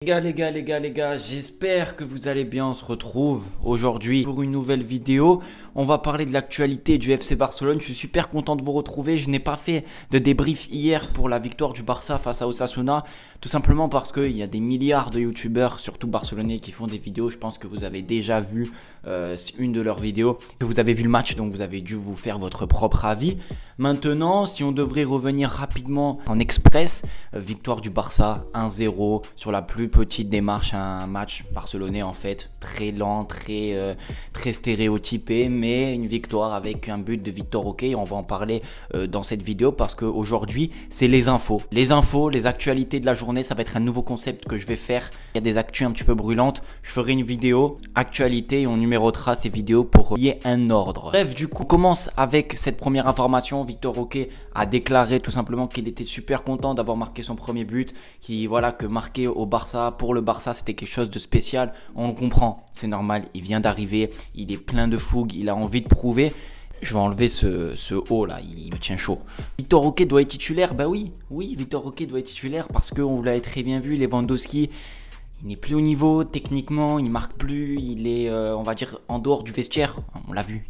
Les gars, j'espère que vous allez bien. On se retrouve aujourd'hui pour une nouvelle vidéo. On va parler de l'actualité du FC Barcelone. Je suis super content de vous retrouver. Je n'ai pas fait de débrief hier pour la victoire du Barça face à Osasuna. Tout simplement parce qu'il y a des milliards de youtubeurs, surtout barcelonais, qui font des vidéos. Je pense que vous avez déjà vu une de leurs vidéos, que vous avez vu le match, donc vous avez dû vous faire votre propre avis. Maintenant, si on devrait revenir rapidement en express, victoire du Barça 1-0 sur la plus petite démarche, un match barcelonais en fait très lent, très stéréotypé, mais une victoire avec un but de Victor Roque. On va en parler dans cette vidéo parce qu'aujourd'hui c'est les infos, les actualités de la journée. Ça va être un nouveau concept que je vais faire. Il y a des actus un petit peu brûlantes. Je ferai une vidéo actualité et on numérotera ces vidéos pour qu'il y ait un ordre. Bref, du coup, on commence avec cette première information. Victor Roque a déclaré tout simplement qu'il était super content d'avoir marqué son premier but, que marquer au Barça, pour le Barça, c'était quelque chose de spécial. On le comprend, c'est normal, il vient d'arriver, il est plein de fougue, il a envie de prouver. Je vais enlever ce haut là, il me tient chaud. Victor Roque doit être titulaire? Bah oui, Victor Roque doit être titulaire parce qu'on vous l'avez très bien vu, Lewandowski, il n'est plus au niveau techniquement, il marque plus, il est on va dire en dehors du vestiaire. On l'a vu,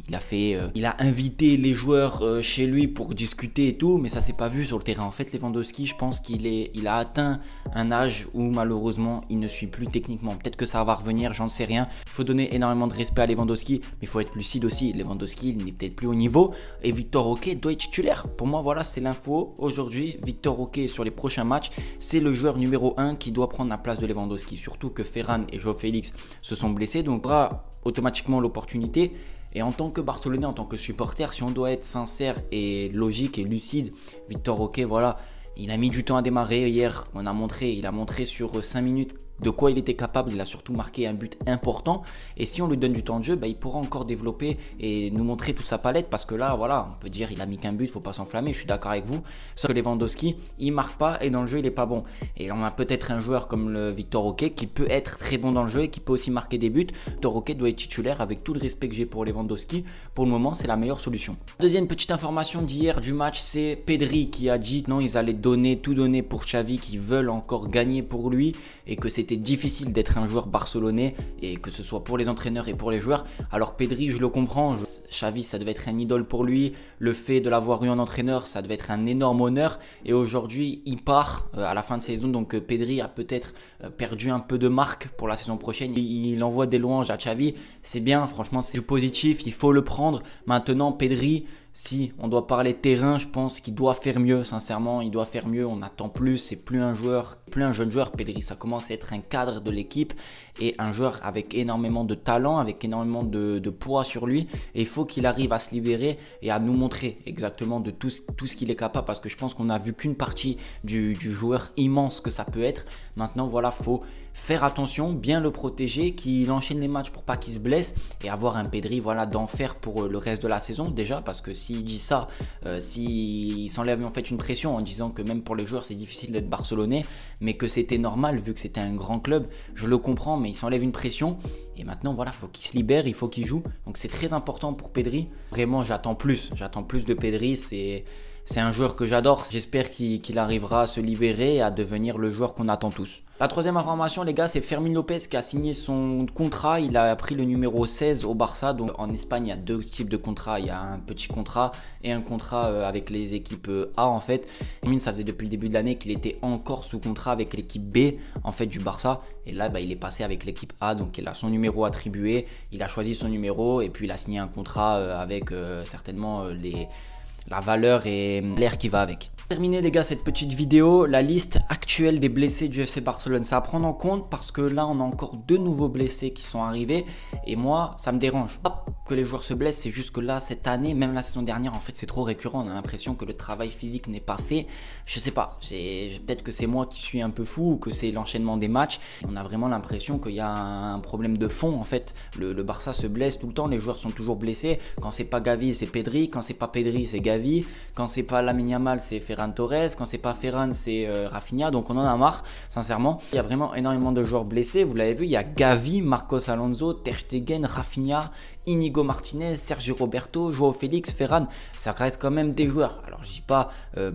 il a invité les joueurs chez lui pour discuter et tout, mais ça s'est pas vu sur le terrain. En fait, Lewandowski, je pense il a atteint un âge où malheureusement il ne suit plus techniquement. Peut-être que ça va revenir, j'en sais rien. Il faut donner énormément de respect à Lewandowski, mais il faut être lucide aussi. Lewandowski, il n'est peut-être plus au niveau et Victor Roque doit être titulaire. Pour moi, voilà, c'est l'info aujourd'hui. Victor Roque sur les prochains matchs, c'est le joueur numéro 1 qui doit prendre la place de Lewandowski. Surtout que Ferran et João Félix se sont blessés, donc on aura automatiquement l'opportunité. Et en tant que Barcelonais, en tant que supporter, si on doit être sincère et logique et lucide, Victor Roque, voilà, il a mis du temps à démarrer hier. Il a montré sur 5 minutes de quoi il était capable. Il a surtout marqué un but important. Et si on lui donne du temps de jeu, il pourra encore développer et nous montrer toute sa palette. Parce que là, voilà, on peut dire il a mis qu'un but, il ne faut pas s'enflammer. Je suis d'accord avec vous. Sauf que Lewandowski, il marque pas et dans le jeu, il n'est pas bon. Et on a peut-être un joueur comme le Victor Roque qui peut être très bon dans le jeu et qui peut aussi marquer des buts. Victor Roque doit être titulaire avec tout le respect que j'ai pour Lewandowski. Pour le moment, c'est la meilleure solution. Deuxième petite information d'hier du match, c'est Pedri qui a dit non, ils allaient tout donner pour Xavi, qu'ils veulent encore gagner pour lui et que c'était difficile d'être un joueur barcelonais et que ce soit pour les entraîneurs et pour les joueurs. Alors Pedri, je le comprends, Xavi, ça devait être un idole pour lui, le fait de l'avoir eu en entraîneur, ça devait être un énorme honneur et aujourd'hui il part à la fin de saison, donc Pedri a peut-être perdu un peu de marque pour la saison prochaine. Il envoie des louanges à Xavi, c'est bien, franchement c'est du positif, il faut le prendre. Maintenant Pedri, si on doit parler terrain, je pense qu'il doit faire mieux, sincèrement, il doit faire mieux. On attend plus, c'est plus un jeune joueur, Pedri, ça commence à être un cadre de l'équipe et un joueur avec énormément de talent, avec énormément de poids sur lui. Et il faut qu'il arrive à se libérer et à nous montrer exactement de tout ce qu'il est capable, parce que je pense qu'on n'a vu qu'une partie du joueur immense que ça peut être. Maintenant, voilà, faut faire attention, bien le protéger, qu'il enchaîne les matchs pour pas qu'il se blesse et avoir un Pedri, voilà, d'enfer pour le reste de la saison déjà, parce que s'il dit ça, s'il s'enlève en fait une pression en disant que même pour les joueurs c'est difficile d'être barcelonais, mais que c'était normal vu que c'était un grand club, je le comprends, mais il s'enlève une pression et maintenant voilà, faut qu'il se libère, il faut qu'il joue, donc c'est très important pour Pedri. Vraiment, j'attends plus de Pedri, c'est un joueur que j'adore. J'espère qu'il arrivera à se libérer et à devenir le joueur qu'on attend tous. La troisième information, les gars, c'est Fermín López qui a signé son contrat. Il a pris le numéro 16 au Barça. Donc en Espagne, il y a deux types de contrats. Il y a un petit contrat et un contrat avec les équipes A en fait. Fermín, ça faisait depuis le début de l'année qu'il était encore sous contrat avec l'équipe B en fait du Barça. Et là, il est passé avec l'équipe A. Donc il a son numéro attribué. Il a choisi son numéro et puis il a signé un contrat avec certainement la valeur et l'air qui va avec. Terminé les gars cette petite vidéo, la liste actuelle des blessés du FC Barcelone, ça à prendre en compte parce que là on a encore deux nouveaux blessés qui sont arrivés et moi ça me dérange. Pas que les joueurs se blessent, c'est juste que là cette année, même la saison dernière en fait c'est trop récurrent, on a l'impression que le travail physique n'est pas fait. Je sais pas, peut-être que c'est moi qui suis un peu fou ou que c'est l'enchaînement des matchs. On a vraiment l'impression qu'il y a un problème de fond en fait. Le Barça se blesse tout le temps, les joueurs sont toujours blessés. Quand c'est pas Gavi c'est Pedri, quand c'est pas Pedri c'est Gavi, quand c'est pas Lamine Yamal c'est Ferran Torres, quand c'est pas Ferran c'est Rafinha, donc on en a marre sincèrement. Il y a vraiment énormément de joueurs blessés, vous l'avez vu, il y a Gavi, Marcos Alonso, Ter Stegen, Rafinha, Inigo Inigo Martinez, Sergio Roberto, Joao Félix, Ferran, ça reste quand même des joueurs. Alors je dis pas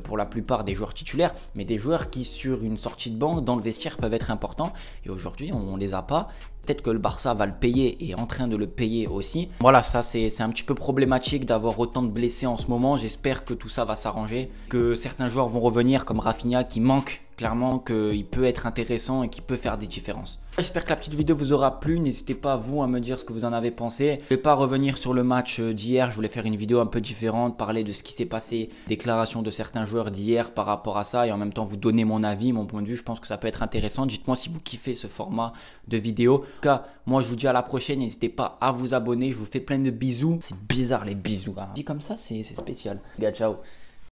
pour la plupart des joueurs titulaires, mais des joueurs qui sur une sortie de banc dans le vestiaire peuvent être importants. Et aujourd'hui on les a pas. Peut-être que le Barça va le payer et est en train de le payer aussi. Voilà, ça c'est un petit peu problématique d'avoir autant de blessés en ce moment. J'espère que tout ça va s'arranger, que certains joueurs vont revenir comme Rafinha qui manque clairement, qu'il peut être intéressant et qui peut faire des différences. J'espère que la petite vidéo vous aura plu. N'hésitez pas vous à me dire ce que vous en avez pensé. Je ne vais pas revenir sur le match d'hier. Je voulais faire une vidéo un peu différente, parler de ce qui s'est passé, déclaration de certains joueurs d'hier par rapport à ça et en même temps vous donner mon avis, mon point de vue. Je pense que ça peut être intéressant. Dites-moi si vous kiffez ce format de vidéo. En tout cas, moi je vous dis à la prochaine. N'hésitez pas à vous abonner. Je vous fais plein de bisous. C'est bizarre les bisous. Hein. Dit comme ça, c'est spécial. Les gars, ciao.